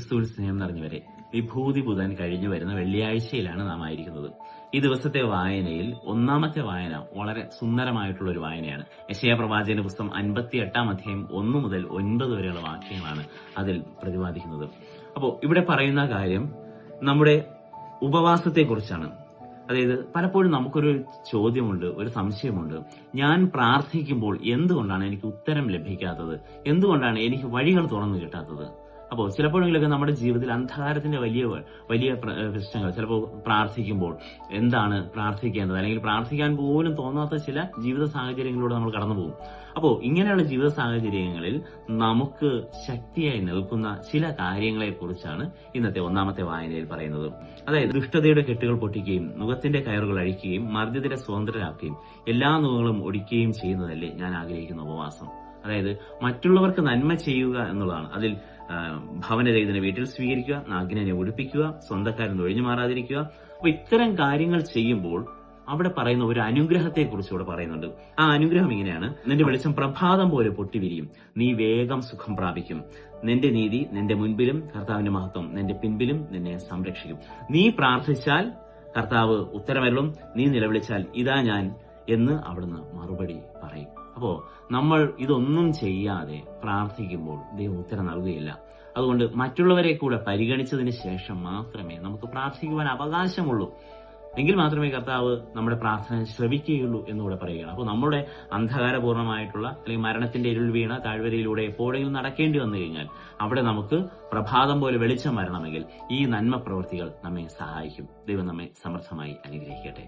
ക്രിസ്തുവിൽ സ്നേഹം നിറഞ്ഞവരെ, വിഭൂതി പുതാൻ കഴിഞ്ഞു വരുന്ന വെള്ളിയാഴ്ചയിലാണ് നാം ആയിരിക്കുന്നത്. ഈ ദിവസത്തെ വായനയിൽ ഒന്നാമത്തെ വായന വളരെ സുന്ദരമായിട്ടുള്ള ഒരു വായനയാണ്. യെശയ്യാ പ്രവാചകന്റെ പുസ്തകം 58 അധ്യായം 1 മുതൽ 9 വരെയുള്ള വാക്യങ്ങളാണ് അതിൽ പ്രതിപാദിക്കുന്നത്. അപ്പോൾ ഇവിടെ പറയുന്ന കാര്യം നമ്മുടെ ഉപവാസത്തെക്കുറിച്ചാണ്. അതായത് പലപ്പോഴും നമുക്കൊരു ചോദ്യമുണ്ട്, ഒരു സംശയമുണ്ട്. ഞാൻ പ്രാർത്ഥിക്കുമ്പോൾ എന്തുകൊണ്ടാണ് എനിക്ക് ഉത്തരം ലഭിക്കാത്തത്? എന്തുകൊണ്ടാണ് എനിക്ക് വഴികൾ തുറന്നു കിട്ടാത്തത്? അപ്പോൾ ചിലപ്പോഴെങ്കിലൊക്കെ നമ്മുടെ ജീവിതത്തിൽ അന്ധകാരത്തിന്റെ വലിയ വലിയ പ്രശ്നങ്ങൾ, ചിലപ്പോൾ പ്രാർത്ഥിക്കുമ്പോൾ എന്താണ് പ്രാർത്ഥിക്കേണ്ടത്, അല്ലെങ്കിൽ പ്രാർത്ഥിക്കാൻ പോലും തോന്നാത്ത ചില ജീവിത സാഹചര്യങ്ങളിലൂടെ നമ്മൾ കടന്നു പോകും. അപ്പോൾ ഇങ്ങനെയുള്ള ജീവിത സാഹചര്യങ്ങളിൽ നമുക്ക് ശക്തിയായി നിൽക്കുന്ന ചില കാര്യങ്ങളെ കുറിച്ചാണ് ഇന്നത്തെ ഒന്നാമത്തെ വായനയിൽ പറയുന്നത്. അതായത് ദുഷ്ടതയുടെ കെട്ടുകൾ പൊട്ടിക്കുകയും നുകത്തിന്റെ കയറുകൾ അഴിക്കുകയും മർദ്ദിതരെ സ്വതന്ത്രരാക്കുകയും എല്ലാ നുകങ്ങളും ഒടിക്കുകയും ചെയ്യുന്നതല്ലേ ഞാൻ ആഗ്രഹിക്കുന്ന ഉപവാസം. അതായത് മറ്റുള്ളവർക്ക് നന്മ ചെയ്യുക എന്നുള്ളതാണ്. അതിൽ ഭവനരഹിതനെ വീട്ടിൽ സ്വീകരിക്കുക, നഗ്നനെ ഉടുപ്പിക്കുക, സ്വന്തക്കാരൻ ഒഴിഞ്ഞു മാറാതിരിക്കുക. അപ്പൊ ഇത്തരം കാര്യങ്ങൾ ചെയ്യുമ്പോൾ അവിടെ പറയുന്ന ഒരു അനുഗ്രഹത്തെക്കുറിച്ച് ഇവിടെ പറയുന്നുണ്ട്. ആ അനുഗ്രഹം ഇങ്ങനെയാണ്: നിന്റെ വെളിച്ചം പ്രഭാതം പോലെ പൊട്ടിവിരിയും, നീ വേഗം സുഖം പ്രാപിക്കും. നിന്റെ നീതി നിന്റെ മുൻപിലും കർത്താവിന്റെ മഹത്വം നിന്റെ പിൻപിലും നിന്നെ സംരക്ഷിക്കും. നീ പ്രാർത്ഥിച്ചാൽ കർത്താവ് ഉത്തരമരുളും, നീ നിലവിളിച്ചാൽ ഇതാ ഞാൻ എന്ന് അവിടുന്ന് മറുപടി പറയും. അപ്പോ നമ്മൾ ഇതൊന്നും ചെയ്യാതെ പ്രാർത്ഥിക്കുമ്പോൾ ദൈവം ഉത്തരം നൽകുകയില്ല. അതുകൊണ്ട് മറ്റുള്ളവരെ കൂടെ പരിഗണിച്ചതിന് ശേഷം മാത്രമേ നമുക്ക് പ്രാർത്ഥിക്കുവാൻ അവകാശമുള്ളൂ. എങ്കിൽ മാത്രമേ കർത്താവ് നമ്മുടെ പ്രാർത്ഥന ശ്രവിക്കുകയുള്ളൂ എന്നുകൂടെ പറയുകയാണ്. അപ്പോൾ നമ്മുടെ അന്ധകാരപൂർണമായിട്ടുള്ള അല്ലെങ്കിൽ മരണത്തിന്റെ ഇരുൾ വീണ താഴ്വരയിലൂടെ എപ്പോഴെങ്കിലും നടക്കേണ്ടി വന്നു കഴിഞ്ഞാൽ അവിടെ നമുക്ക് പ്രഭാതം പോലെ വെളിച്ചം വരണമെങ്കിൽ ഈ നന്മ പ്രവൃത്തികൾ നമ്മെ സഹായിക്കും. ദൈവം നമ്മെ സമർത്ഥമായി അനുഗ്രഹിക്കട്ടെ.